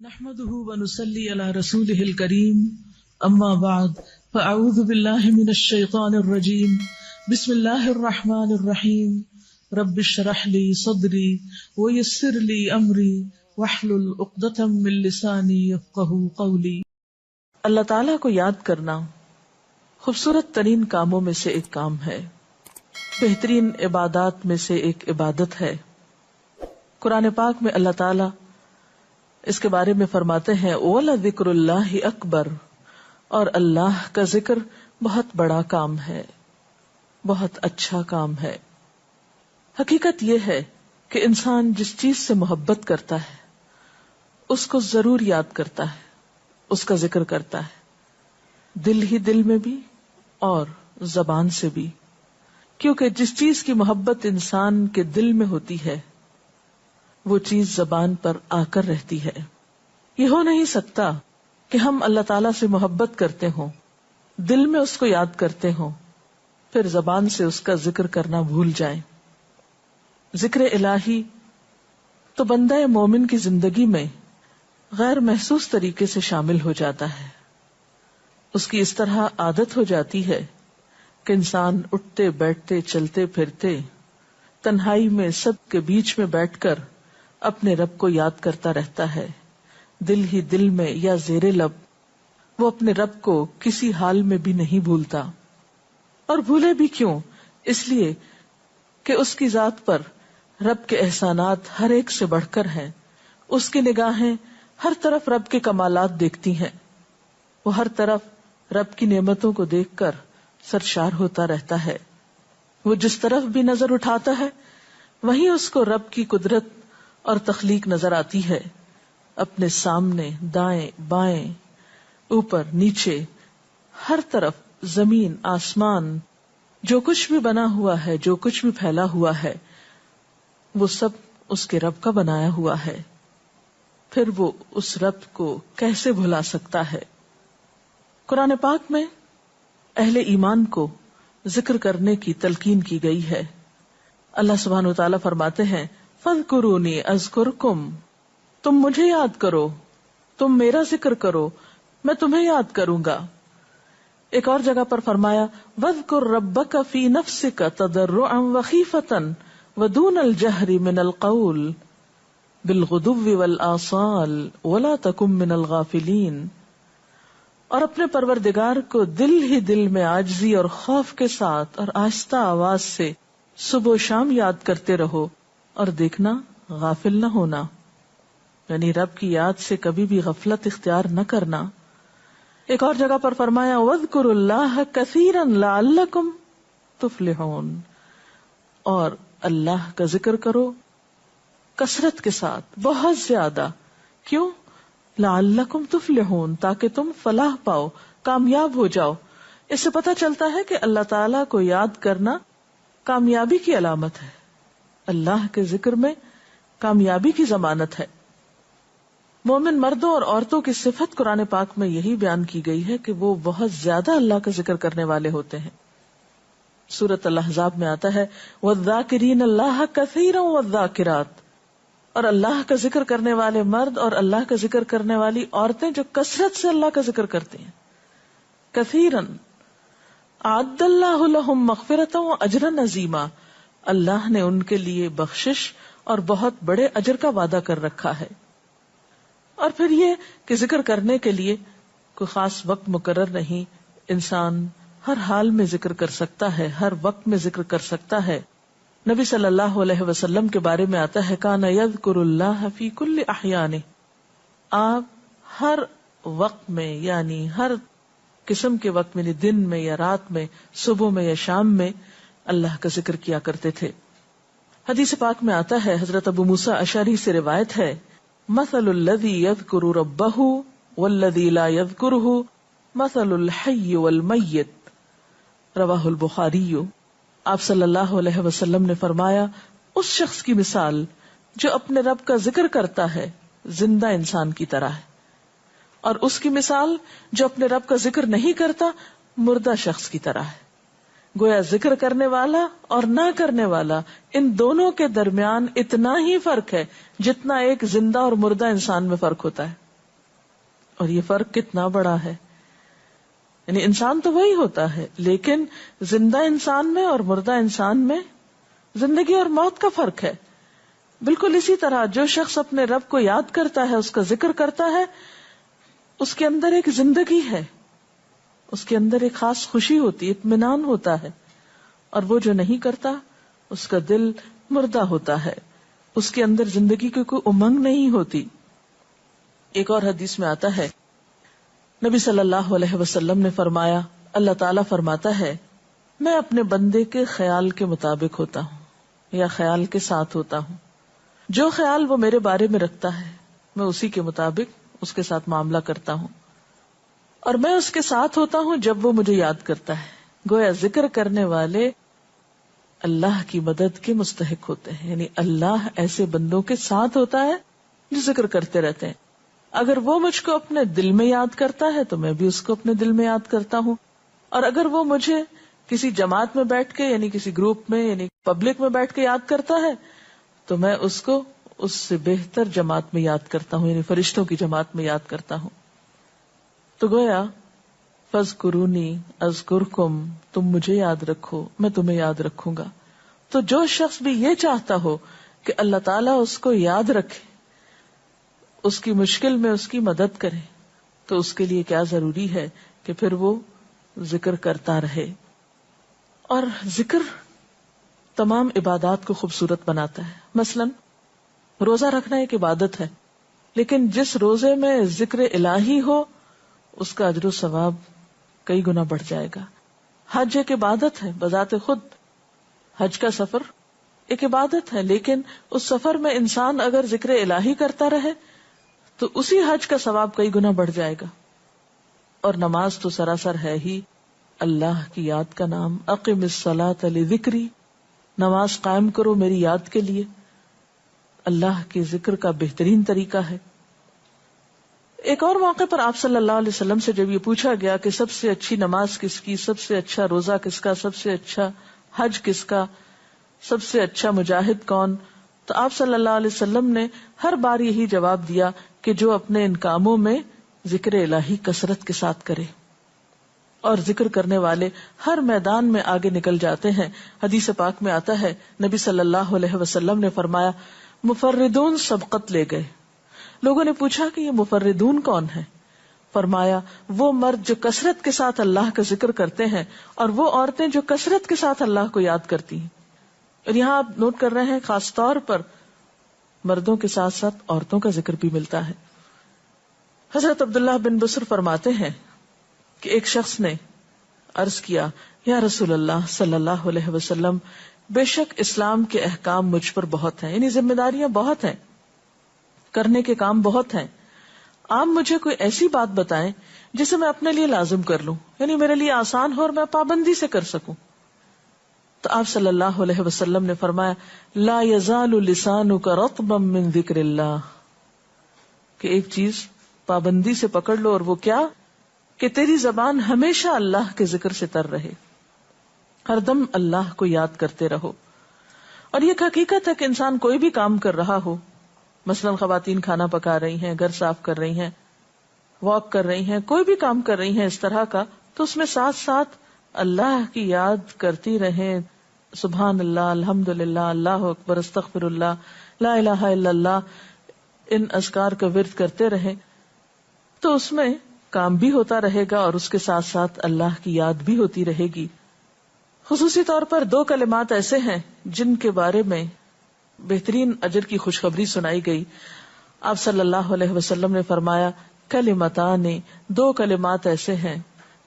نحمده ونصلي على رسوله الكريم اما بعد فاعوذ بالله من الشيطان الرجيم بسم الله الرحمن الرحيم رب اشرح لي صدري ويسر لي امري واحلل عقدة من لساني يفقهوا قولي۔ اللہ تعالیٰ کو یاد کرنا خوبصورت ترین کاموں میں سے ایک کام ہے، بہترین عبادات میں سے ایک عبادت ہے۔ قرآن پاک میں اللہ تعالیٰ اس کے بارے میں فرماتے ہیں وَلَذِكْرُ اللَّهِ أَكْبَرُ، اور اللہ کا ذکر بہت بڑا کام ہے، بہت اچھا کام ہے۔ حقیقت یہ ہے کہ انسان جس چیز سے محبت کرتا ہے اس کو ضرور یاد کرتا ہے، اس کا ذکر کرتا ہے، دل ہی دل میں بھی اور زبان سے بھی، کیونکہ جس چیز کی محبت انسان کے دل میں ہوتی ہے وہ چیز زبان پر آ کر رہتی ہے۔ یہ ہو نہیں سکتا کہ ہم اللہ تعالیٰ سے محبت کرتے ہوں، دل میں اس کو یاد کرتے ہوں، پھر زبان سے اس کا ذکر کرنا بھول جائیں۔ ذکر الہی تو بندہ مومن کی زندگی میں غیر محسوس طریقے سے شامل ہو جاتا ہے، اس کی اس طرح عادت ہو جاتی ہے کہ انسان اٹھتے بیٹھتے چلتے پھرتے تنہائی میں سب کے بیچ میں بیٹھ کر اپنے رب کو یاد کرتا رہتا ہے، دل ہی دل میں یا زیر لب وہ اپنے رب کو کسی حال میں بھی نہیں بھولتا۔ اور بھولے بھی کیوں؟ اس لیے کہ اس کی ذات پر رب کے احسانات ہر ایک سے بڑھ کر ہیں، اس کی نگاہیں ہر طرف رب کے کمالات دیکھتی ہیں، وہ ہر طرف رب کی نعمتوں کو دیکھ کر سرشار ہوتا رہتا ہے۔ وہ جس طرف بھی نظر اٹھاتا ہے وہیں اس کو رب کی قدرت اور تخلیق نظر آتی ہے، اپنے سامنے دائیں بائیں اوپر نیچے ہر طرف زمین آسمان جو کچھ بھی بنا ہوا ہے، جو کچھ بھی پھیلا ہوا ہے وہ سب اس کے رب کا بنایا ہوا ہے، پھر وہ اس رب کو کیسے بھلا سکتا ہے۔ قرآن پاک میں اہل ایمان کو ذکر کرنے کی تلقین کی گئی ہے۔ اللہ سبحانہ وتعالیٰ فرماتے ہیں فَاذْكُرُونِي أَذْكُرْكُمْ، تم مجھے یاد کرو، تم میرا ذکر کرو، میں تمہیں یاد کروں گا۔ ایک اور جگہ پر فرمایا وَاذْكُرْ رَبَّكَ فِي نَفْسِكَ تَضَرُّعًا وَخِيفَةً وَدُونَ الْجَهْرِ مِنَ الْقَوْلِ بِالْغُدُوِّ وَالْآصَالِ وَلَا تَكُن مِّنَ الْغَافِلِينَ، اور اپنے پروردگار کو دل ہی دل میں عاجزی اور خوف کے ساتھ اور آہستہ آواز سے صبح و شام یاد کرتے رہو اور دیکھنا غافل نہ ہونا، یعنی رب کی یاد سے کبھی بھی غفلت اختیار نہ کرنا۔ ایک اور جگہ پر فرمایا وَاذْكُرُوا اللَّهَ كَثِيرًا لَعَلَّكُمْ تُفْلِحُونَ، اور اللہ کا ذکر کرو کثرت کے ساتھ، بہت زیادہ، کیوں؟ لَعَلَّكُمْ تُفْلِحُونَ، تاکہ تم فلاح پاؤ، کامیاب ہو جاؤ۔ اس سے پتہ چلتا ہے کہ اللہ تعالیٰ کو یاد کرنا کامیابی کی علامت ہے، اللہ کے ذکر میں کامیابی کی ضمانت ہے۔ مومن مردوں اور عورتوں کی صفت قرآن پاک میں یہی بیان کی گئی ہے کہ وہ بہت زیادہ اللہ کا ذکر کرنے والے ہوتے ہیں۔ سورۃ الاحزاب میں آتا ہے وَالذَّاكِرِينَ اللَّهَ كَثِيرًا وَالذَّاكِرَاتِ، اور اللہ کا ذکر کرنے والے مرد اور اللہ کا ذکر کرنے والی عورتیں جو کثرت سے اللہ کا ذکر کرتے ہیں۔ کثیرن اعد اللہ لہم مغفرۃ واجرا عظیما، اللہ نے ان کے لیے بخشش اور بہت بڑے اجر کا وعدہ کر رکھا ہے۔ اور پھر یہ کہ ذکر کرنے کے لیے کوئی خاص وقت مقرر نہیں، انسان ہر حال میں ذکر کر سکتا ہے، ہر وقت میں ذکر کر سکتا ہے۔ نبی صلی اللہ علیہ وسلم کے بارے میں آتا ہے کان یذکر اللہ فی کل احیانہ، آپ ہر وقت میں یعنی ہر قسم کے وقت میں، دن میں یا رات میں، صبح میں یا شام میں اللہ کا ذکر کیا کرتے تھے۔ حدیث پاک میں آتا ہے، حضرت ابو موسیٰ اشعری سے روایت ہے مثل الذی یذکر ربہ والذی لا یذکرہ مثل الحی والمیت، رواہ البخاری۔ آپ صلی اللہ علیہ وسلم نے فرمایا اس شخص کی مثال جو اپنے رب کا ذکر کرتا ہے زندہ انسان کی طرح ہے، اور اس کی مثال جو اپنے رب کا ذکر نہیں کرتا مردہ شخص کی طرح ہے۔ گویا ذکر کرنے والا اور نہ کرنے والا، ان دونوں کے درمیان اتنا ہی فرق ہے جتنا ایک زندہ اور مردہ انسان میں فرق ہوتا ہے۔ اور یہ فرق کتنا بڑا ہے. یعنی انسان تو وہی ہوتا ہے، لیکن زندہ انسان میں اور مردہ انسان میں زندگی اور موت کا فرق ہے. بالکل اسی طرح جو شخص اپنے رب کو یاد کرتا ہے، اس کا ذکر کرتا ہے، اس کے اندر ایک زندگی ہے، اس کے اندر ایک خاص خوشی ہوتی ہے، اطمینان ہوتا ہے. اور وہ جو نہیں کرتا اس کا دل مردہ ہوتا ہے، اس کے اندر زندگی کی کوئی امنگ نہیں ہوتی. ایک اور حدیث میں آتا ہے، نبی صلی اللہ علیہ وسلم نے فرمایا، اللہ تعالیٰ فرماتا ہے میں اپنے بندے کے خیال کے مطابق ہوتا ہوں یا خیال کے ساتھ ہوتا ہوں. جو خیال وہ میرے بارے میں رکھتا ہے میں اسی کے مطابق اس کے ساتھ معاملہ کرتا ہوں، اور میں اس کے ساتھ ہوتا ہوں جب وہ مجھے یاد کرتا ہے. گویا ذکر کرنے والے اللہ کی مدد کے مستحق ہوتے ہیں، یعنی اللہ ایسے بندوں کے ساتھ ہوتا ہے جو ذکر کرتے رہتے ہیں. اگر وہ مجھ کو اپنے دل میں یاد کرتا ہے تو میں بھی اس کو اپنے دل میں یاد کرتا ہوں، اور اگر وہ مجھے کسی جماعت میں بیٹھ کے یعنی کسی گروپ میں یعنی پبلک میں بیٹھ کے یاد کرتا ہے تو میں اس کو اس سے بہتر جماعت میں یاد کرتا ہوں، یعنی فرشتوں کی جماعت میں یاد کرتا ہوں. تو گویا فاذکرونی اذکرکم، تم مجھے یاد رکھو میں تمہیں یاد رکھوں گا. تو جو شخص بھی یہ چاہتا ہو کہ اللہ تعالیٰ اس کو یاد رکھے، اس کی مشکل میں اس کی مدد کرے، تو اس کے لیے کیا ضروری ہے کہ پھر وہ ذکر کرتا رہے. اور ذکر تمام عبادات کو خوبصورت بناتا ہے. مثلا روزہ رکھنا ایک عبادت ہے، لیکن جس روزے میں ذکر الہی ہو اس کا اجر و ثواب کئی گنا بڑھ جائے گا. حج ایک عبادت ہے بذات خود، حج کا سفر ایک عبادت ہے، لیکن اس سفر میں انسان اگر ذکر الہی کرتا رہے تو اسی حج کا ثواب کئی گنا بڑھ جائے گا. اور نماز تو سراسر ہے ہی اللہ کی یاد کا نام. اقم الصلاۃ لذکری، نماز قائم کرو میری یاد کے لیے. اللہ کے ذکر کا بہترین طریقہ ہے. ایک اور موقع پر آپ صلی اللہ علیہ وسلم سے جب یہ پوچھا گیا کہ سب سے اچھی نماز کس کی، سب سے اچھا روزہ کس کا، سب سے اچھا حج کس کا، سب سے اچھا مجاہد کون، تو آپ صلی اللہ علیہ وسلم نے ہر بار یہی جواب دیا کہ جو اپنے ان کاموں میں ذکر الہی کثرت کے ساتھ کرے. اور ذکر کرنے والے ہر میدان میں آگے نکل جاتے ہیں. حدیث پاک میں آتا ہے نبی صلی اللہ علیہ وسلم نے فرمایا مفردون سبقت لے گئے. لوگوں نے پوچھا کہ یہ مفردون کون ہے؟ فرمایا وہ مرد جو کثرت کے ساتھ اللہ کا ذکر کرتے ہیں اور وہ عورتیں جو کثرت کے ساتھ اللہ کو یاد کرتی ہیں. اور یہاں آپ نوٹ کر رہے ہیں خاص طور پر مردوں کے ساتھ ساتھ عورتوں کا ذکر بھی ملتا ہے. حضرت عبداللہ بن بسر فرماتے ہیں کہ ایک شخص نے عرض کیا یا رسول اللہ صلی اللہ علیہ وسلم، بے شک اسلام کے احکام مجھ پر بہت ہیں، یعنی ذمہ داریاں بہت ہیں، کرنے کے کام بہت ہیں. آپ مجھے کوئی ایسی بات بتائیں جسے میں اپنے لیے لازم کر لوں، یعنی میرے لیے آسان ہو اور میں پابندی سے کر سکوں. تو آپ صلی اللہ علیہ وسلم نے فرمایا لا یزال لسانک رطبا من ذکر اللہ، کہ ایک چیز پابندی سے پکڑ لو، اور وہ کیا کہ تیری زبان ہمیشہ اللہ کے ذکر سے تر رہے، ہر دم اللہ کو یاد کرتے رہو. اور یہ حقیقت ہے کہ انسان کوئی بھی کام کر رہا ہو، مثلا خواتین کھانا پکا رہی ہیں، گھر صاف کر رہی ہیں، واک کر رہی ہیں، کوئی بھی کام کر رہی ہیں اس طرح کا، تو اس میں ساتھ ساتھ اللہ کی یاد کرتی رہیں. سبحان اللہ، الحمدللہ، اللہ اکبر، استغفر اللہ، لا الہ الا اللہ، ان اذکار کا ورد کرتے رہیں، تو اس میں کام بھی ہوتا رہے گا اور اس کے ساتھ ساتھ اللہ کی یاد بھی ہوتی رہے گی. خصوصی طور پر 2 کلمات ایسے ہیں جن کے بارے میں بہترین اجر کی خوشخبری سنائی گئی. آپ صلی اللہ علیہ وسلم نے فرمایا کلمتان، 2 کلمات ایسے ہیں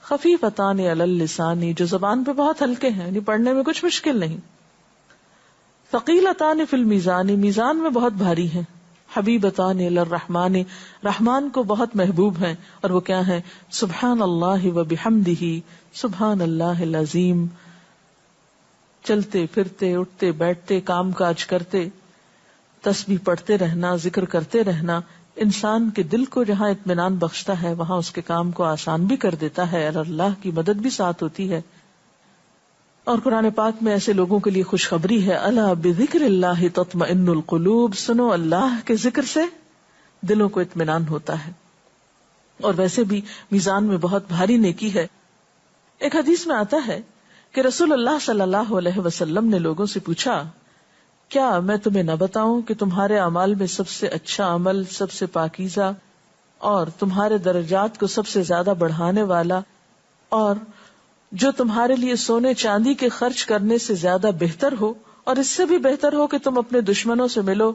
خفیفتان علی اللسان، جو زبان پہ بہت ہلکے ہیں، یعنی پڑھنے میں کچھ مشکل نہیں. ثقیلتان فی المیزان، میزان میں بہت بھاری ہیں. حبیبتان الی الرحمن، رحمان کو بہت محبوب ہیں، اور وہ کیا ہیں؟ سبحان اللہ و بحمدہ، سبحان اللہ العظیم. چلتے پھرتے، اٹھتے بیٹھتے، کام کاج کرتے، تسبیح پڑھتے رہنا، ذکر کرتے رہنا انسان کے دل کو جہاں اطمینان بخشتا ہے وہاں اس کے کام کو آسان بھی کر دیتا ہے، اور اللہ کی مدد بھی ساتھ ہوتی ہے. اور قرآن پاک میں ایسے لوگوں کے لیے خوشخبری ہے، الا بذکر اللہ تطمئن القلوب، سنو اللہ کے ذکر سے دلوں کو اطمینان ہوتا ہے. اور ویسے بھی میزان میں بہت بھاری نیکی ہے. ایک حدیث میں آتا ہے کہ رسول اللہ صلی اللہ علیہ وسلم نے لوگوں سے پوچھا، کیا میں تمہیں نہ بتاؤں کہ تمہارے اعمال میں سب سے اچھا عمل، سب سے پاکیزہ اور تمہارے درجات کو سب سے زیادہ بڑھانے والا، اور جو تمہارے لیے سونے چاندی کے خرچ کرنے سے زیادہ بہتر ہو، اور اس سے بھی بہتر ہو کہ تم اپنے دشمنوں سے ملو،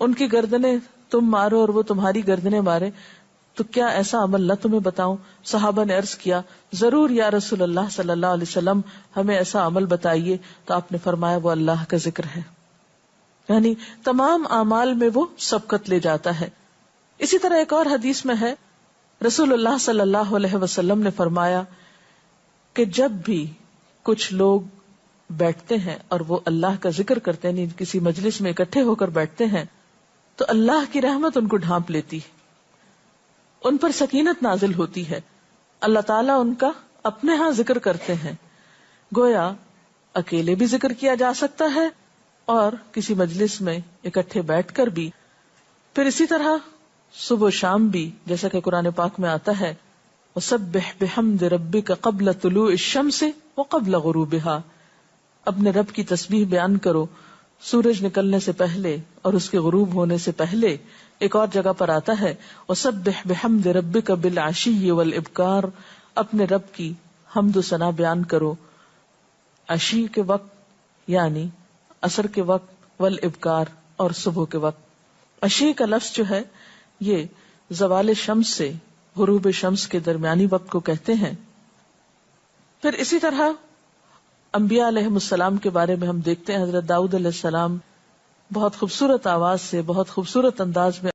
ان کی گردنیں تم مارو اور وہ تمہاری گردنیں مارے، تو کیا ایسا عمل نہ تمہیں بتاؤں؟ صحابہ نے عرض کیا، ضرور یا رسول اللہ صلی اللہ علیہ وسلم، ہمیں ایسا عمل بتائیے. تو آپ نے فرمایا وہ اللہ کا ذکر ہے. یعنی تمام اعمال میں وہ سبقت لے جاتا ہے. اسی طرح ایک اور حدیث میں ہے، رسول اللہ صلی اللہ علیہ وسلم نے فرمایا کہ جب بھی کچھ لوگ بیٹھتے ہیں اور وہ اللہ کا ذکر کرتے ہیں، یعنی کسی مجلس میں اکٹھے ہو کر بیٹھتے ہیں، تو اللہ کی رحمت ان کو ڈھانپ لیتی ہے، ان پر سکینت نازل ہوتی ہے. اللہ تعالیٰ ان کا اپنے ہاں ذکر کرتے ہیں. گویا اکیلے بھی ذکر کیا جا سکتا ہے اور کسی مجلس میں اکٹھے بیٹھ کر بھی. پھر اسی طرح صبح و شام بھی، جیسا کہ قرآن پاک میں آتا ہے، وَسَبِّحْ بِحَمْدِ رَبِّكَ قَبْلَ طُلُوعِ الشَّمْسِ وَقَبْلَ غُرُوبِهَا، اپنے رب کی تسبیح بیان کرو سورج نکلنے سے پہلے اور اس کے غروب ہونے سے پہلے. ایک اور جگہ پر آتا ہے وَسَبِّحْ بِحَمْدِ رَبِّكَ بِالْعَشِيِّ وَالْإِبْكَارِ، اپنے رب کی حمد و ثنا بیان کرو عشی کے وقت یعنی عصر کے وقت، والابکار اور صبح کے وقت. عشی کا لفظ جو ہے یہ زوال شمس سے غروب شمس کے درمیانی وقت کو کہتے ہیں. پھر اسی طرح انبیاء علیہ السلام کے بارے میں ہم دیکھتے ہیں، حضرت داؤد علیہ السلام بہت خوبصورت آواز سے، بہت خوبصورت انداز میں